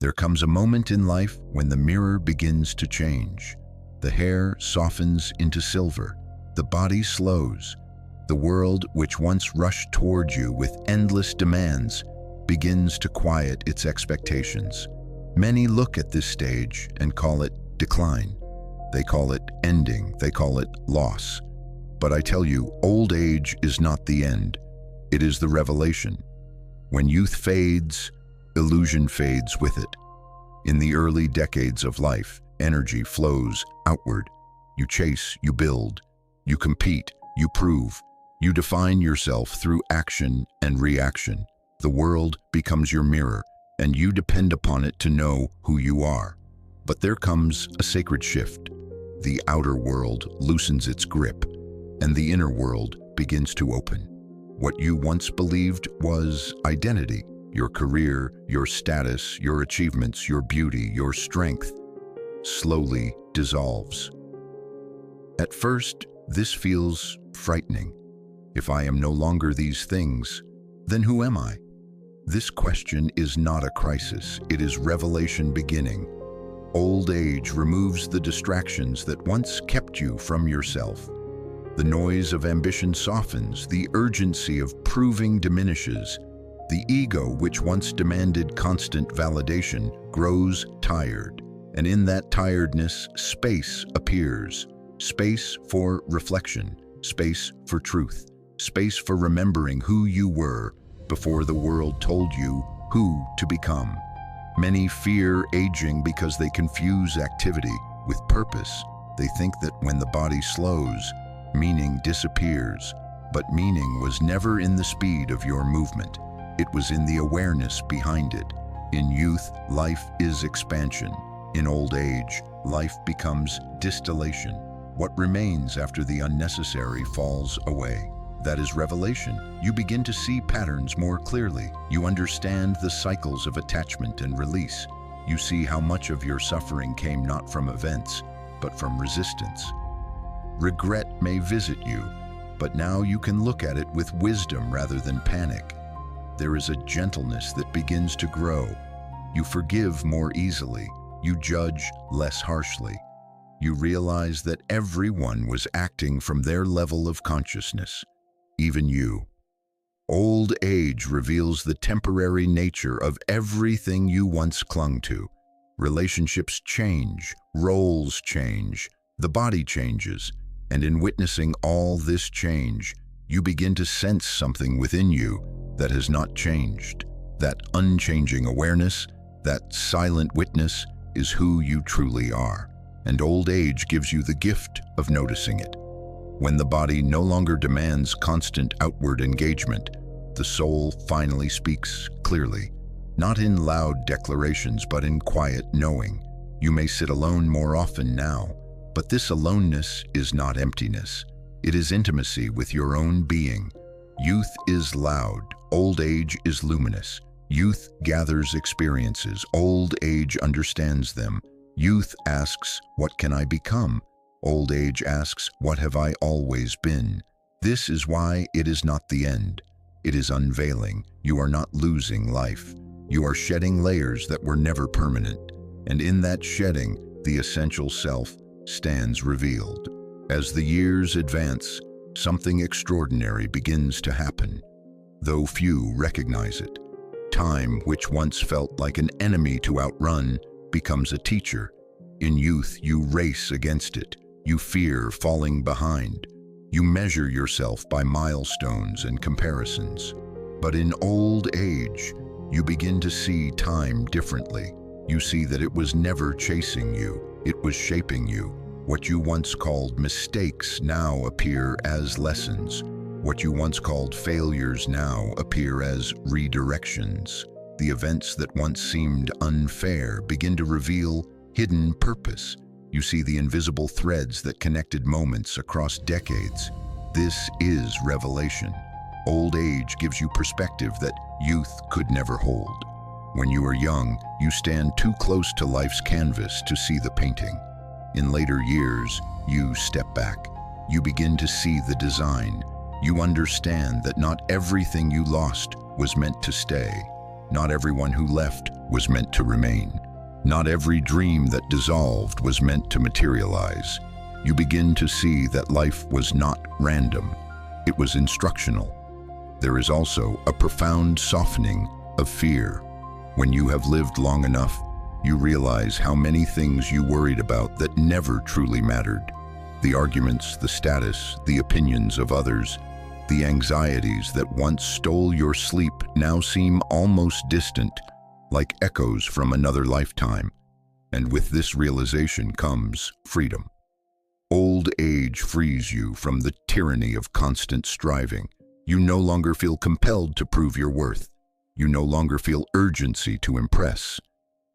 There comes a moment in life when the mirror begins to change. The hair softens into silver. The body slows. The world, which once rushed toward you with endless demands, begins to quiet its expectations. Many look at this stage and call it decline. They call it ending. They call it loss. But I tell you, old age is not the end. It is the revelation. When youth fades, illusion fades with it. In the early decades of life, energy flows outward. You chase, you build, you compete, you prove. You define yourself through action and reaction. The world becomes your mirror, and you depend upon it to know who you are. But there comes a sacred shift. The outer world loosens its grip, and the inner world begins to open. What you once believed was identity, your career, your status, your achievements, your beauty, your strength, slowly dissolves. At first, this feels frightening. If I am no longer these things, then who am I? This question is not a crisis, it is revelation beginning. Old age removes the distractions that once kept you from yourself. The noise of ambition softens, the urgency of proving diminishes. The ego, which once demanded constant validation, grows tired. And in that tiredness, space appears. Space for reflection, space for truth, space for remembering who you were before the world told you who to become. Many fear aging because they confuse activity with purpose. They think that when the body slows, meaning disappears. But meaning was never in the speed of your movement. It was in the awareness behind it. In youth, life is expansion. In old age, life becomes distillation. What remains after the unnecessary falls away? That is revelation. You begin to see patterns more clearly. You understand the cycles of attachment and release. You see how much of your suffering came not from events, but from resistance. Regret may visit you, but now you can look at it with wisdom rather than panic. There is a gentleness that begins to grow. You forgive more easily. You judge less harshly. You realize that everyone was acting from their level of consciousness, even you. Old age reveals the temporary nature of everything you once clung to. Relationships change, roles change, the body changes, and in witnessing all this change, you begin to sense something within you that has not changed. That unchanging awareness, that silent witness, is who you truly are. And old age gives you the gift of noticing it. When the body no longer demands constant outward engagement, the soul finally speaks clearly, not in loud declarations, but in quiet knowing. You may sit alone more often now, but this aloneness is not emptiness. It is intimacy with your own being. Youth is loud, old age is luminous. Youth gathers experiences, old age understands them. Youth asks, what can I become? Old age asks, what have I always been? This is why it is not the end. It is unveiling. You are not losing life. You are shedding layers that were never permanent. And in that shedding, the essential self stands revealed. As the years advance, something extraordinary begins to happen, though few recognize it. Time, which once felt like an enemy to outrun, becomes a teacher. In youth, you race against it. You fear falling behind. You measure yourself by milestones and comparisons. But in old age, you begin to see time differently. You see that it was never chasing you, it was shaping you. What you once called mistakes now appear as lessons. What you once called failures now appear as redirections. The events that once seemed unfair begin to reveal hidden purpose. You see the invisible threads that connected moments across decades. This is revelation. Old age gives you perspective that youth could never hold. When you are young, you stand too close to life's canvas to see the painting. In later years, you step back. You begin to see the design. You understand that not everything you lost was meant to stay. Not everyone who left was meant to remain. Not every dream that dissolved was meant to materialize. You begin to see that life was not random. It was instructional. There is also a profound softening of fear. When you have lived long enough, you realize how many things you worried about that never truly mattered. The arguments, the status, the opinions of others, the anxieties that once stole your sleep now seem almost distant, like echoes from another lifetime. And with this realization comes freedom. Old age frees you from the tyranny of constant striving. You no longer feel compelled to prove your worth. You no longer feel urgency to impress.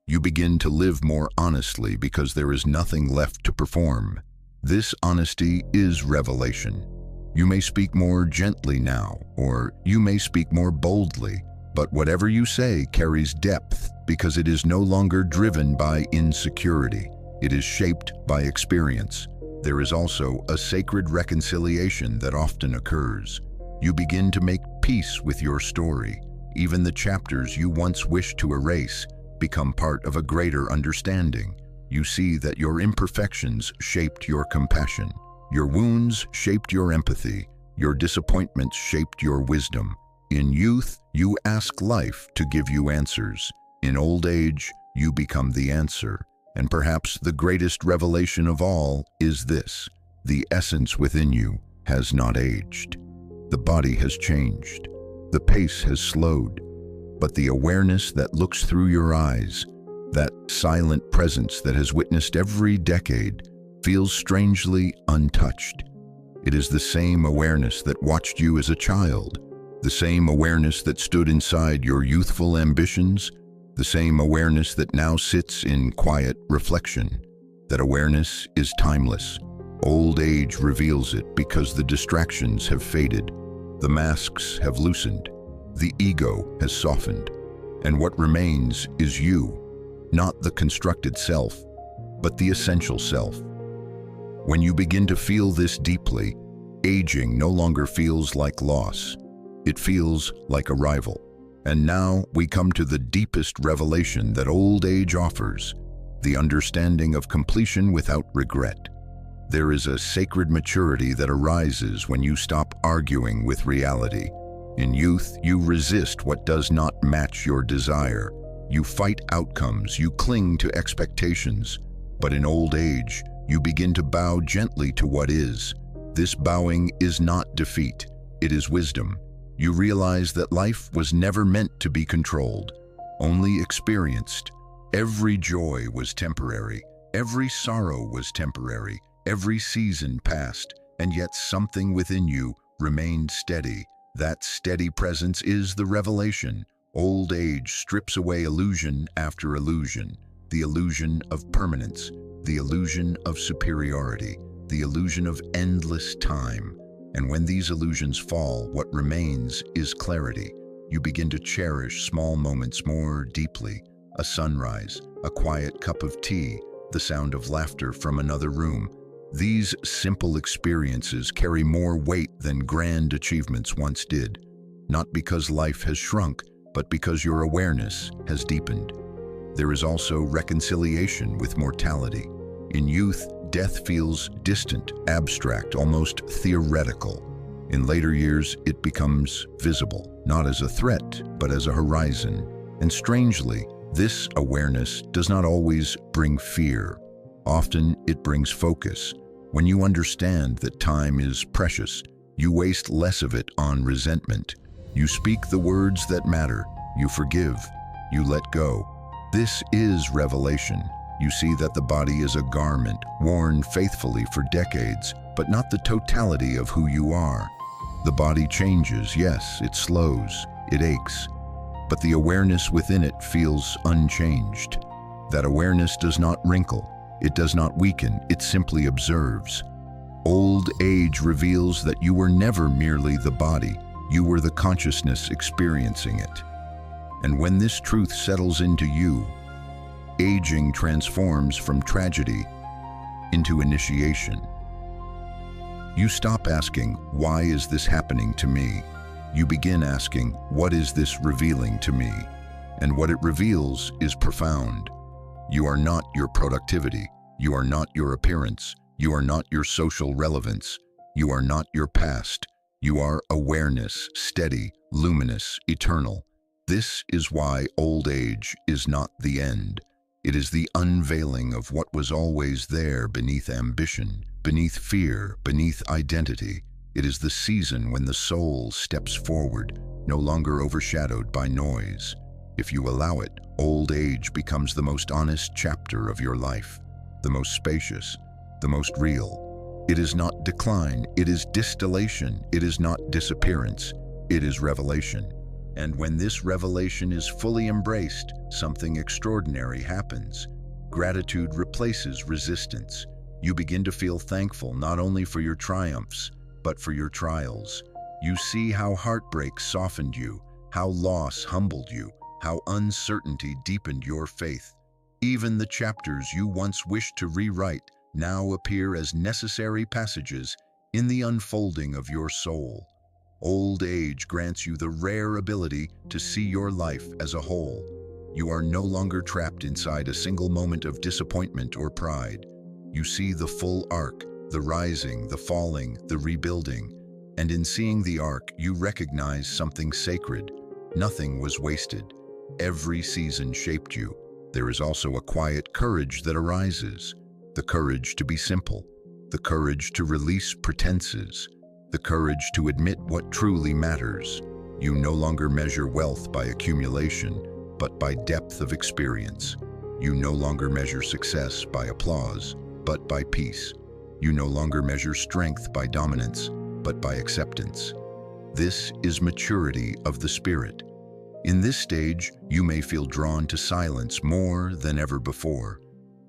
You begin to live more honestly because there is nothing left to perform. This honesty is revelation. You may speak more gently now, or you may speak more boldly, but whatever you say carries depth because it is no longer driven by insecurity. It is shaped by experience. There is also a sacred reconciliation that often occurs. You begin to make peace with your story. Even the chapters you once wished to erase become part of a greater understanding. You see that your imperfections shaped your compassion. Your wounds shaped your empathy. Your disappointments shaped your wisdom. In youth, you ask life to give you answers. In old age, you become the answer. And perhaps the greatest revelation of all is this: the essence within you has not aged. The body has changed. The pace has slowed. But the awareness that looks through your eyes, that silent presence that has witnessed every decade, feels strangely untouched. It is the same awareness that watched you as a child, the same awareness that stood inside your youthful ambitions, the same awareness that now sits in quiet reflection. That awareness is timeless. Old age reveals it because the distractions have faded, the masks have loosened, the ego has softened, and what remains is you, not the constructed self, but the essential self. When you begin to feel this deeply, aging no longer feels like loss. It feels like arrival. And now we come to the deepest revelation that old age offers, the understanding of completion without regret. There is a sacred maturity that arises when you stop arguing with reality. In youth, you resist what does not match your desire. You fight outcomes, you cling to expectations. But in old age, you begin to bow gently to what is. This bowing is not defeat, it is wisdom. You realize that life was never meant to be controlled, only experienced. Every joy was temporary, every sorrow was temporary, every season passed, and yet something within you remained steady. That steady presence is the revelation. Old age strips away illusion after illusion, the illusion of permanence, the illusion of superiority, the illusion of endless time. And when these illusions fall, what remains is clarity. You begin to cherish small moments more deeply. A sunrise, a quiet cup of tea, the sound of laughter from another room. These simple experiences carry more weight than grand achievements once did. Not because life has shrunk, but because your awareness has deepened. There is also reconciliation with mortality. In youth, death feels distant, abstract, almost theoretical. In later years, it becomes visible, not as a threat, but as a horizon. And strangely, this awareness does not always bring fear. Often, it brings focus. When you understand that time is precious, you waste less of it on resentment. You speak the words that matter. You forgive. You let go. This is revelation. You see that the body is a garment worn faithfully for decades, but not the totality of who you are. The body changes, yes, it slows, it aches, but the awareness within it feels unchanged. That awareness does not wrinkle, it does not weaken, it simply observes. Old age reveals that you were never merely the body, you were the consciousness experiencing it. And when this truth settles into you, aging transforms from tragedy into initiation. You stop asking, "Why is this happening to me?" You begin asking, "What is this revealing to me?" And what it reveals is profound. You are not your productivity. You are not your appearance. You are not your social relevance. You are not your past. You are awareness, steady, luminous, eternal. This is why old age is not the end. It is the unveiling of what was always there beneath ambition, beneath fear, beneath identity. It is the season when the soul steps forward, no longer overshadowed by noise. If you allow it, old age becomes the most honest chapter of your life, the most spacious, the most real. It is not decline, it is distillation. It is not disappearance, it is revelation. And when this revelation is fully embraced, something extraordinary happens. Gratitude replaces resistance. You begin to feel thankful not only for your triumphs, but for your trials. You see how heartbreak softened you, how loss humbled you, how uncertainty deepened your faith. Even the chapters you once wished to rewrite now appear as necessary passages in the unfolding of your soul. Old age grants you the rare ability to see your life as a whole. You are no longer trapped inside a single moment of disappointment or pride. You see the full arc, the rising, the falling, the rebuilding. And in seeing the arc, you recognize something sacred. Nothing was wasted. Every season shaped you. There is also a quiet courage that arises. The courage to be simple. The courage to release pretenses. The courage to admit what truly matters. You no longer measure wealth by accumulation, but by depth of experience. You no longer measure success by applause, but by peace. You no longer measure strength by dominance, but by acceptance. This is maturity of the spirit. In this stage, you may feel drawn to silence more than ever before,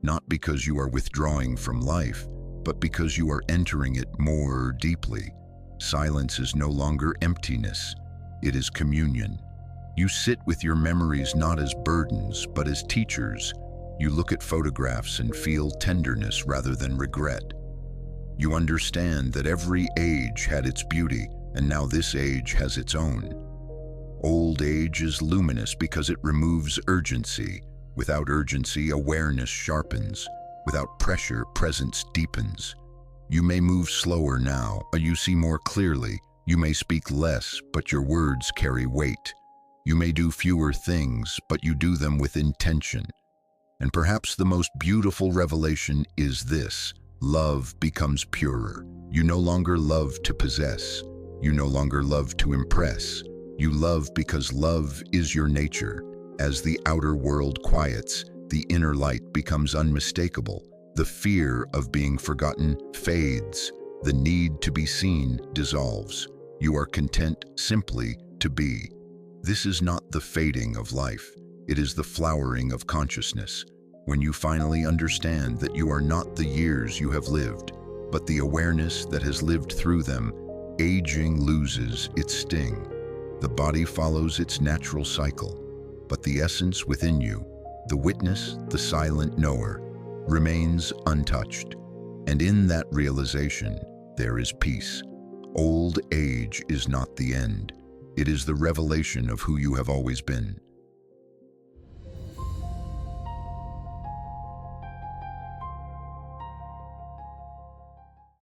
not because you are withdrawing from life, but because you are entering it more deeply. Silence is no longer emptiness, it is communion. You sit with your memories not as burdens, but as teachers. You look at photographs and feel tenderness rather than regret. You understand that every age had its beauty, and now this age has its own. Old age is luminous because it removes urgency. Without urgency, awareness sharpens. Without pressure, presence deepens. You may move slower now, but you see more clearly. You may speak less, but your words carry weight. You may do fewer things, but you do them with intention. And perhaps the most beautiful revelation is this: love becomes purer. You no longer love to possess. You no longer love to impress. You love because love is your nature. As the outer world quiets, the inner light becomes unmistakable. The fear of being forgotten fades. The need to be seen dissolves. You are content simply to be. This is not the fading of life. It is the flowering of consciousness. When you finally understand that you are not the years you have lived, but the awareness that has lived through them, aging loses its sting. The body follows its natural cycle, but the essence within you, the witness, the silent knower, remains untouched. And in that realization, there is peace. Old age is not the end. It is the revelation of who you have always been.